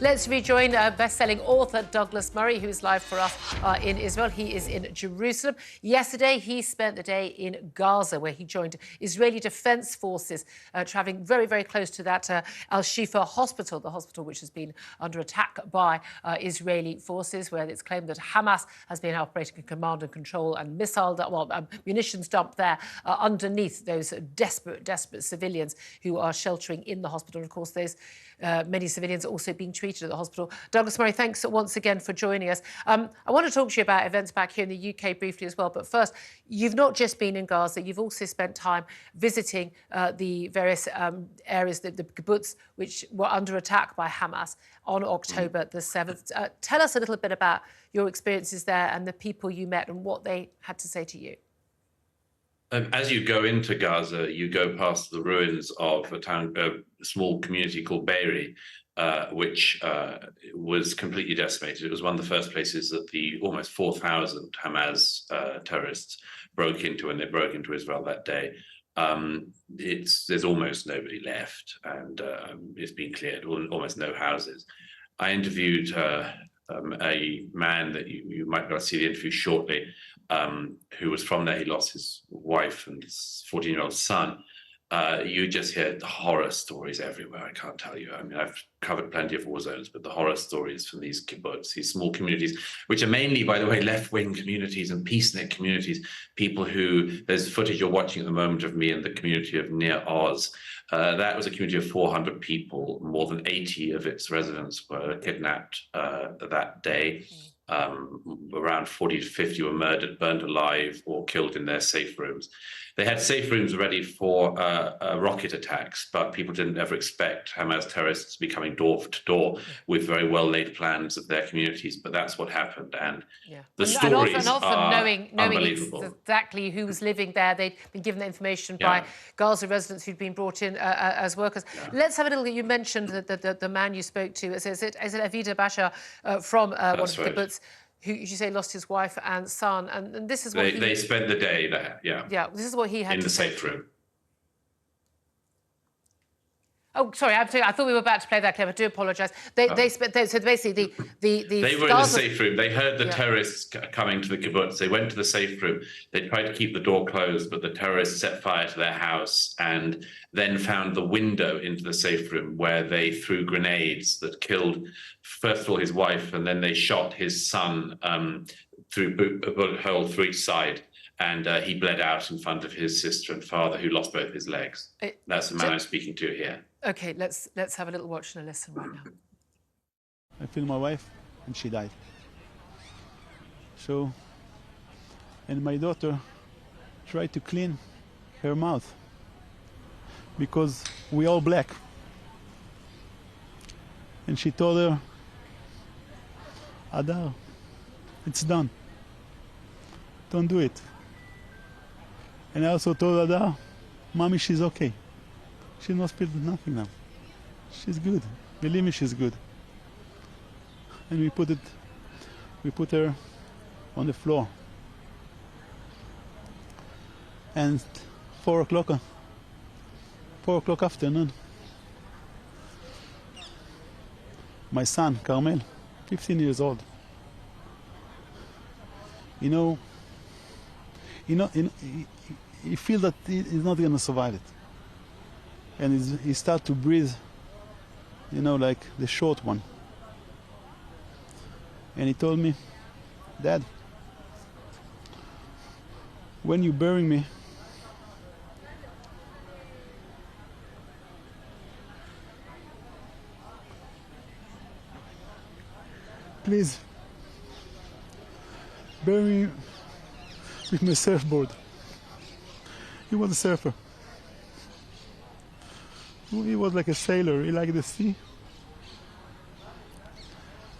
Let's rejoin best-selling author Douglas Murray, who is live for us in Israel. He is in Jerusalem. Yesterday, he spent the day in Gaza, where he joined Israeli Defense Forces, travelling very, very close to that Al-Shifa hospital, the hospital which has been under attack by Israeli forces, where it's claimed that Hamas has been operating in command and control and munitions dumped there underneath those desperate civilians who are sheltering in the hospital. And of course, there's many civilians also being treated at the hospital. Douglas Murray, thanks once again for joining us. I want to talk to you about events back here in the UK briefly as well. But first, you've not just been in Gaza, you've also spent time visiting the various areas, the Kibbutz, which were under attack by Hamas on October the 7th. Tell us a little bit about your experiences there and the people you met and what they had to say to you. As you go into Gaza, you go past the ruins of a small community called Be'eri, which was completely decimated. It was one of the first places that the almost 4,000 Hamas terrorists broke into when they broke into Israel that day. There's almost nobody left, and it's been cleared, almost no houses. I interviewed a man that you might be able to see the interview shortly, who was from there. He lost his wife and his 14-year-old son. You just hear the horror stories everywhere. I can't tell you. I mean, I've covered plenty of war zones, but the horror stories from these kibbutz, these small communities, which are mainly, by the way, left-wing communities and peacenik communities, people who, there's footage you're watching at the moment of me in the community of Nir Oz. That was a community of 400 people. More than 80 of its residents were kidnapped that day. Around 40 to 50 were murdered, burned alive, or killed in their safe rooms. They had safe rooms ready for rocket attacks, but people didn't ever expect Hamas terrorists to be coming door to door with very well-laid plans of their communities. But that's what happened, and the stories are unbelievable. Exactly who was living there. They'd been given the information by Gaza residents who'd been brought in as workers. Let's have a little. You mentioned the man you spoke to. Is it Avida Basha from one of the kibbutz, who you say lost his wife and son, and this is what they spent the day there. Yeah, this is what he had in to the say. safe room. Oh, sorry, I thought we were about to play that clip. I do apologise. So basically, they were in the safe room. They heard the terrorists coming to the kibbutz. They went to the safe room. They tried to keep the door closed, but the terrorists set fire to their house and then found the window into the safe room, where they threw grenades that killed, first of all, his wife, and then they shot his son through a bullet hole through each side. And he bled out in front of his sister and father, who lost both his legs. That's the man I'm speaking to here. Okay, let's have a little watch and a listen right now. I killed my wife, and she died. So, and my daughter tried to clean her mouth, because we all black. And she told her, Adar, it's done. Don't do it. And I also told Adar, Mommy, she's okay. She must feel nothing now. She's good. Believe me, she's good. And we put her on the floor. And 4 o'clock afternoon, my son, Carmel, 15 years old, he feels that he's not going to survive it. And he starts to breathe, like the short one. And he told me, Dad, when you bury me, please bury me with my surfboard. He was a surfer. He was like a sailor. He liked the sea.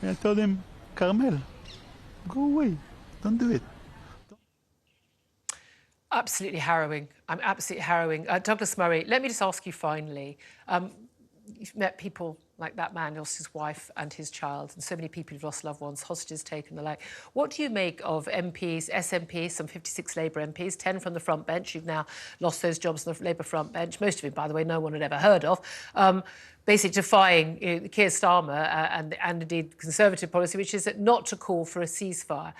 And I told him, Carmel, go away. Don't do it. Absolutely harrowing. Absolutely harrowing. Douglas Murray, let me just ask you finally. You've met people like that man lost his wife and his child, and so many people who've lost loved ones, hostages taken, the like. What do you make of MPs, SNPs, some 56 Labour MPs, 10 from the front bench, who've now lost those jobs on the Labour front bench, most of it, by the way, no one had ever heard of, basically defying Keir Starmer and indeed Conservative policy, which is not to call for a ceasefire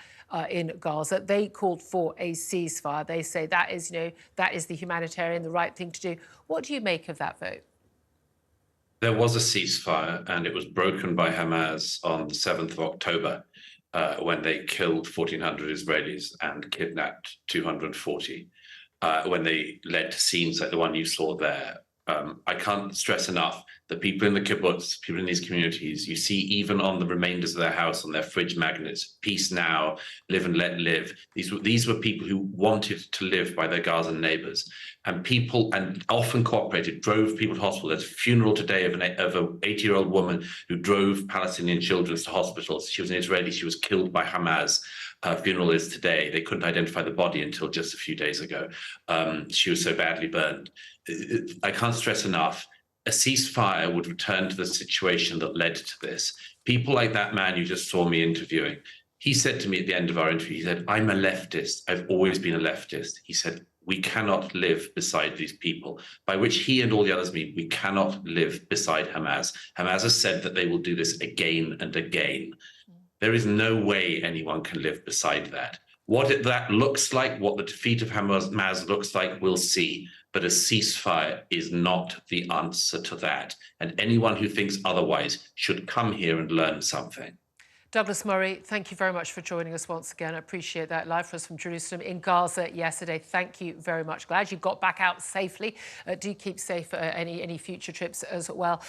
in Gaza. They called for a ceasefire. They say that is, that is the humanitarian, the right thing to do. What do you make of that vote? There was a ceasefire, and it was broken by Hamas on the 7th of October when they killed 1,400 Israelis and kidnapped 240, when they led to scenes like the one you saw there. I can't stress enough that people in the kibbutz, people in these communities, you see even on the remainders of their house, on their fridge magnets, peace now, live and let live. These were people who wanted to live by their Gazan neighbors, and people, and often cooperated, drove people to hospital. There's a funeral today of an 80-year-old woman who drove Palestinian children to hospitals. She was an Israeli. She was killed by Hamas. Her funeral is today. They couldn't identify the body until just a few days ago. She was so badly burned. I can't stress enough, a ceasefire would return to the situation that led to this. People like that man you just saw me interviewing, he said to me at the end of our interview, he said, I'm a leftist. I've always been a leftist. He said, we cannot live beside these people, by which he and all the others mean we cannot live beside Hamas. Hamas has said that they will do this again and again. There is no way anyone can live beside that. What that looks like, what the defeat of Hamas looks like, we'll see. But a ceasefire is not the answer to that. And anyone who thinks otherwise should come here and learn something. Douglas Murray, thank you very much for joining us once again. I appreciate that. Live for us from Jerusalem in Gaza yesterday. Thank you very much. Glad you got back out safely. Do keep safe any future trips as well.